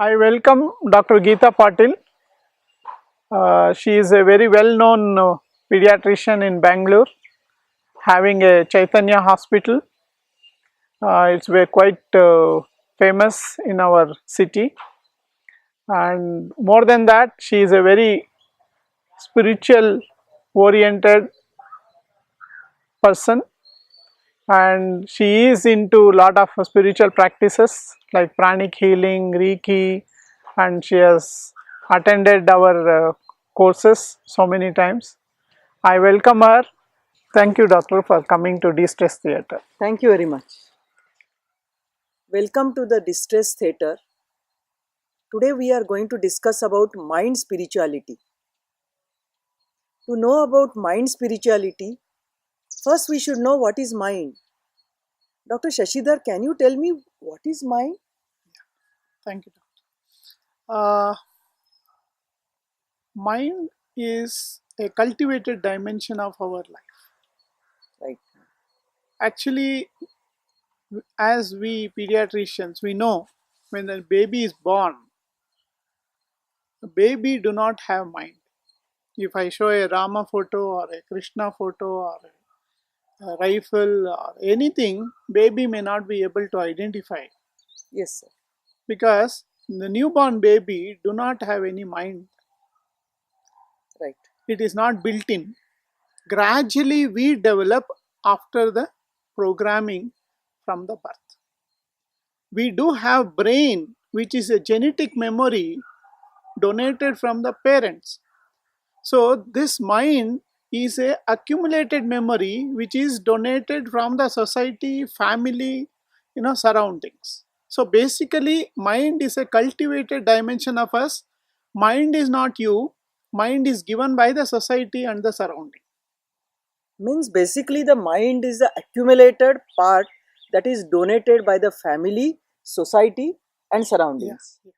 I welcome Dr.Geetha patil. She is a very well known pediatrician in Bangalore, having a Chaitanya hospital. It's very quite famous in our city, and more than that, she is a very spiritual oriented person, and she is into lot of spiritual practices like pranic healing, Reiki, and she has attended our courses so many times. I welcome her. Thank you, doctor, for coming to De-Stress Theatre. Thank you very much. Welcome to the Distress Theatre. Today we are going to discuss about mind spirituality. To know about mind spirituality, first we should know what is mind. Dr. Shashidhara, can you tell me what is mind? Thank you, doctor. Mind is a cultivated dimension of our life. Right. Actually, as we pediatricians, we know when the baby is born, the baby do not have mind. If I show a Rama photo or a Krishna photo or a rifle or anything, baby may not be able to identify, Yes, sir. because the newborn baby do not have any mind. Right. It is not built in. Gradually we develop after the programming from the birth. We do have brain, which is a genetic memory donated from the parents. So this mind is a accumulated memory which is donated from the society, family, surroundings. So basically mind is a cultivated dimension of us. Mind is not you. Mind is given by the society and the surrounding. Means basically the mind is the accumulated part that is donated by the family, society and surroundings. Yeah.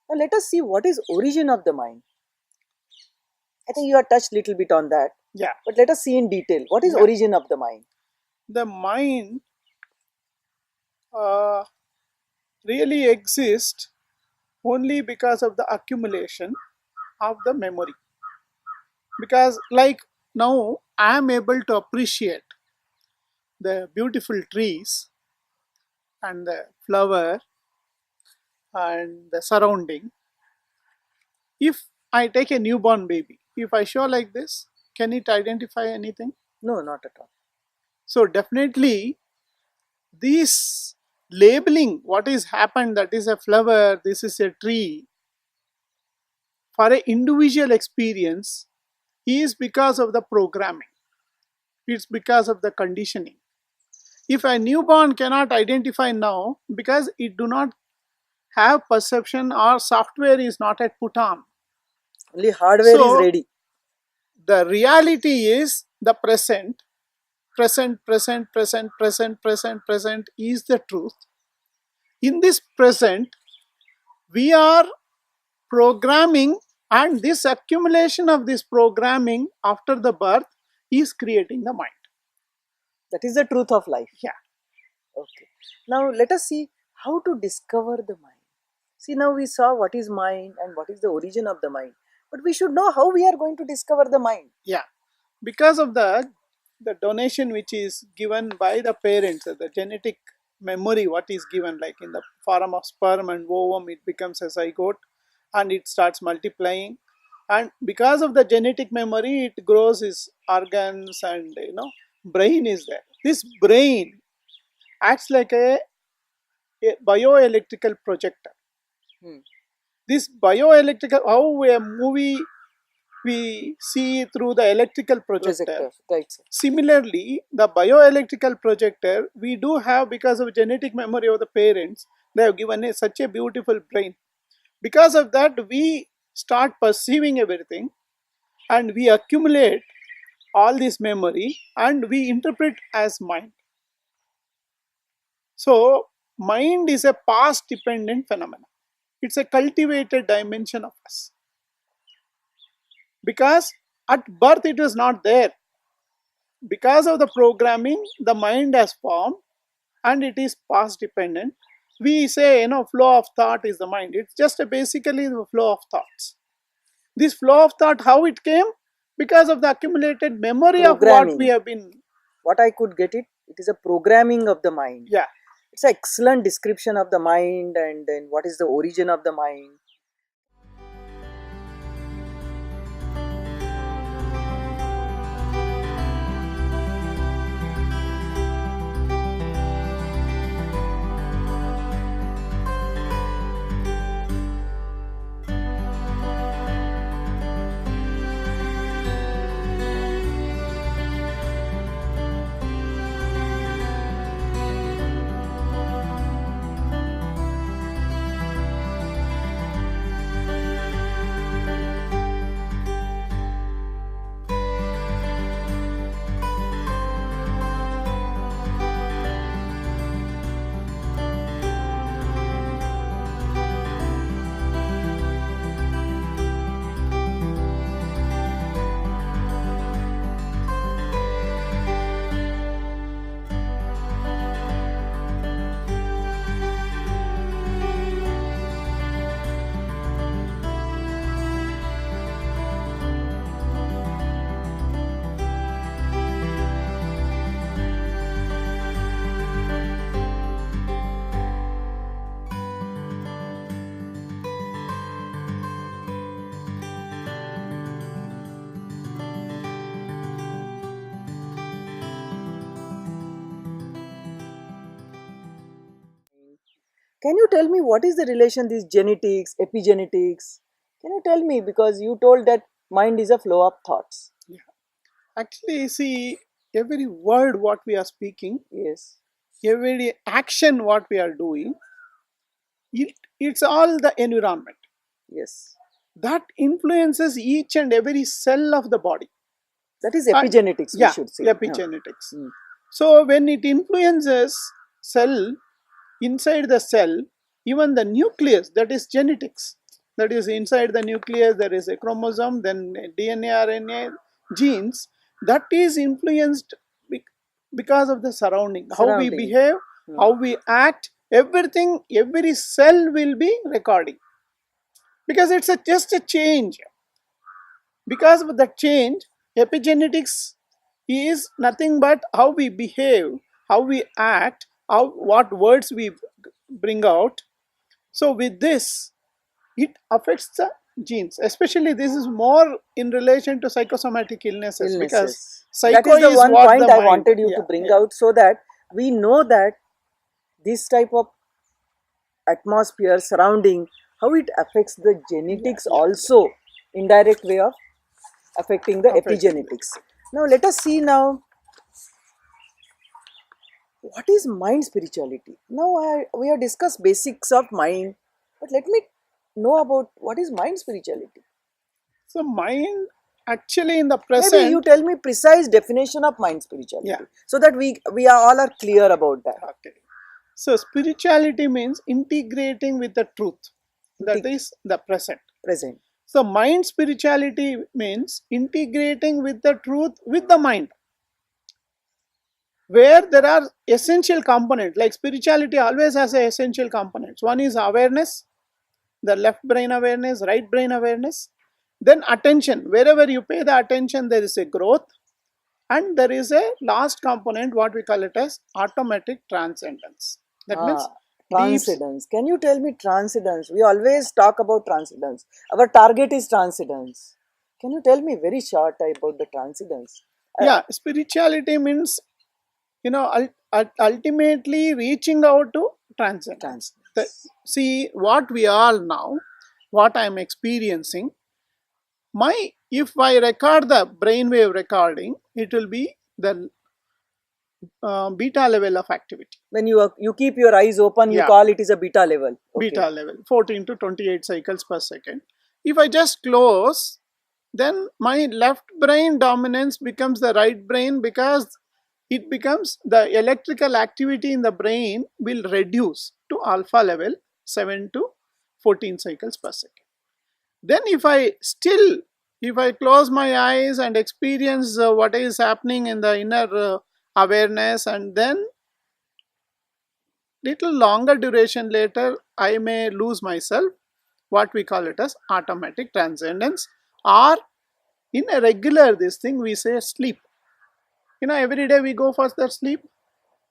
Now let us see what is origin of the mind. I think you have touched little bit on that. Yeah. But let us see in detail. What is origin of the mind? The mind really exists only because of the accumulation of the memory. Because like now I am able to appreciate the beautiful trees and the flower and the surrounding. If I take a newborn baby, if I show like this, can it identify anything? No, not at all. So definitely this labeling, what is happened, that is a flower, this is a tree, for an individual experience is because of the programming. It's because of the conditioning. If a newborn cannot identify now, because it do not have perception or software is not yet put on. Only hardware is ready. The reality is the present. Present is the truth. In this present, we are programming, and this accumulation of this programming after the birth is creating the mind. That is the truth of life. Yeah. Okay. Now let us see how to discover the mind. See, now we saw what is mind and what is the origin of the mind. But we should know how we are going to discover the mind. Yeah. Because of the donation which is given by the parents, the genetic memory what is given, like in the form of sperm and ovum, it becomes a zygote and it starts multiplying, and because of the genetic memory it grows its organs, and brain is there. This brain acts like a a bioelectrical projector. Hmm. This bioelectrical, how a movie we see through the electrical projector. Projector, right, sir. Similarly, the bioelectrical projector we do have because of genetic memory of the parents. They have given such a beautiful brain. Because of that, we start perceiving everything and we accumulate all this memory and we interpret as mind. So, mind is a past dependent phenomenon. It's a cultivated dimension of us. Because at birth it was not there. Because of the programming, the mind has formed and it is past dependent. We say, flow of thought is the mind. It's just basically the flow of thoughts. This flow of thought, how it came? Because of the accumulated memory of what we Programming. have been. What I could get it, it is a programming of the mind. Yeah. It's an excellent description of the mind and then what is the origin of the mind. Can you tell me what is the relation these genetics, epigenetics? Can you tell me because you told that mind is a flow of thoughts. Yeah. Actually, see, every word what we are speaking, Yes. every action what we are doing, it's all the environment Yes. that influences each and every cell of the body. That is And epigenetics, we yeah, should say. epigenetics. Hmm. So when it influences cell, inside the cell, even the nucleus, that is genetics. That is inside the nucleus, there is a chromosome, then DNA, RNA, genes. That is influenced because of the surrounding. How we Surrounding. behave, Hmm. how we act, everything, every cell will be recording. Because it's just a change. Because of the change, epigenetics is nothing but how we behave, how we act, what words we bring out. So with this, it affects the genes. Especially this is more in relation to psychosomatic illnesses because Illnesses. That psycho is the is one what the point I mind. wanted you to Yeah, bring yeah, out so that we know that this type of atmosphere surrounding how it affects the yeah, genetics yeah, also indirect way of affecting the affecting the. epigenetics. Now let us see now what is mind spirituality. Now we have discussed basics of mind, but let me know about what is mind spirituality. So mind actually in the Maybe you present. tell me precise definition of mind Yeah. spirituality so that we are all are clear about that. Okay. So spirituality means integrating with the truth. That is the present. Present. So mind spirituality means integrating with the truth with the mind. Where there are essential components, like spirituality always has a essential components. One is awareness, the left brain awareness, right brain awareness. Then attention. Wherever you pay the attention, there is a growth. And there is a last component, what we call it as automatic transcendence. That means Ah, deep. transcendence. Can you tell me transcendence? We always talk about transcendence. Our target is transcendence. Can you tell me very short about the transcendence? Yeah, spirituality means ultimately reaching out to transcendence. See what we are now, what I am experiencing. If I record the brainwave recording, it will be the beta level of activity. When you keep your eyes open, you Yeah. call it is a beta level. Okay. Beta level, 14 to 28 cycles per second. If I just close, then my left brain dominance becomes the right brain, because it becomes the electrical activity in the brain will reduce to alpha level, 7 to 14 cycles per second. Then if I close my eyes and experience what is happening in the inner awareness, and then little longer duration later I may lose myself, what we call it as automatic transcendence, or in a regular this thing we say sleep. Every day we go for that sleep.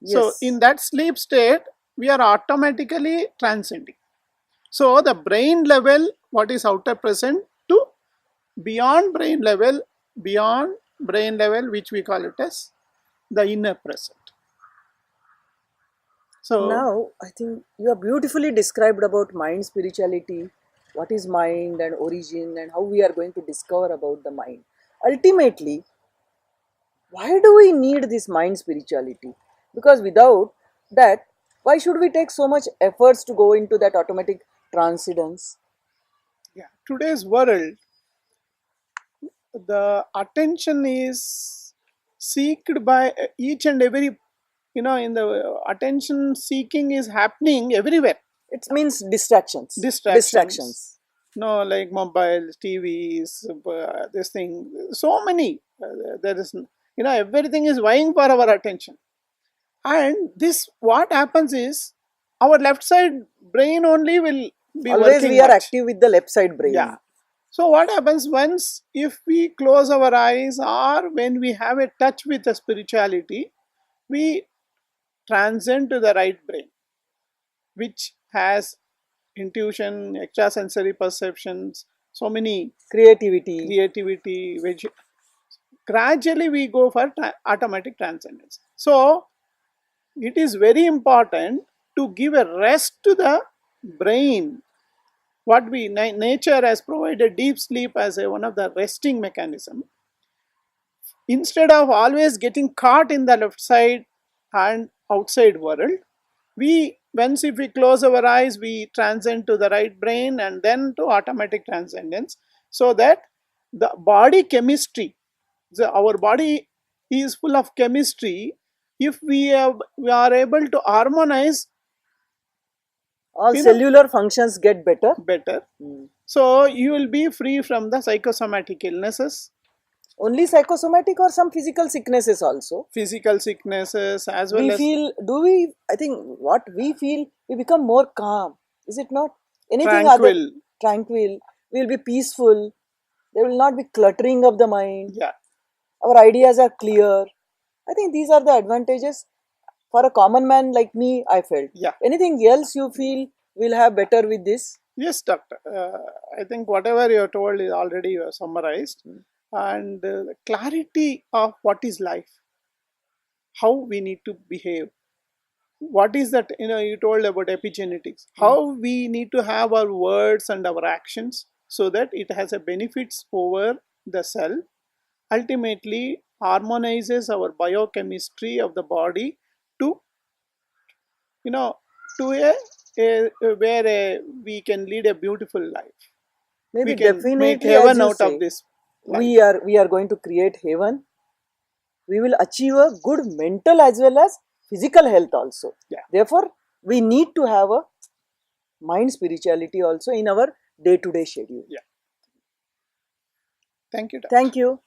Yes. So in that sleep state we are automatically transcending. So the brain level, what is outer present, to beyond brain level, which we call it as the inner present. So now I think you have beautifully described about mind spirituality, what is mind and origin, and how we are going to discover about the mind. Ultimately, why do we need this mind spirituality? Because without that, why should we take so much efforts to go into that automatic transcendence? yeah, today's world, the attention is seeked by each and every, in the attention seeking is happening everywhere. It means distractions. Distractions. Like mobiles, TVs, this thing, so many. There is, everything is vying for our attention. And this, what happens is, our left side brain only will be Always working we are much. active with the left side brain. Yeah. So what happens once, if we close our eyes, or when we have a touch with the spirituality, we transcend to the right brain, which has intuition, extrasensory perceptions, so many creativity, which gradually we go for automatic transcendence. So it is very important to give a rest to the brain. What nature has provided deep sleep as one of the resting mechanism. Instead of always getting caught in the left side and outside world, once if we close our eyes, we transcend to the right brain and then to automatic transcendence, so that the body chemistry, our body is full of chemistry. If we are able to harmonize, all cellular functions get better. So you will be free from the psychosomatic illnesses. Only psychosomatic, or some physical sicknesses also? Physical sicknesses as well. I think what we feel, we become more calm. Is it not? Anything tranquil. We will be peaceful. There will not be cluttering of the mind. Yeah. Our ideas are clear. I think these are the advantages for a common man like me, I felt. Yeah. Anything else you feel will have better with this? Yes, doctor. I think whatever you have told is already you have summarized. And the clarity of what is life, how we need to behave. What is that, you told about epigenetics, how we need to have our words and our actions so that it has a benefits over the cell, ultimately harmonizes our biochemistry of the body to, to where we can lead a beautiful life. Maybe we can definitely make heaven as you out say, of this life. We are going to create heaven. We will achieve a good mental as well as physical health also. Yeah. Therefore, we need to have a mind spirituality also in our day-to-day schedule. Yeah. Thank you, doctor. Thank you.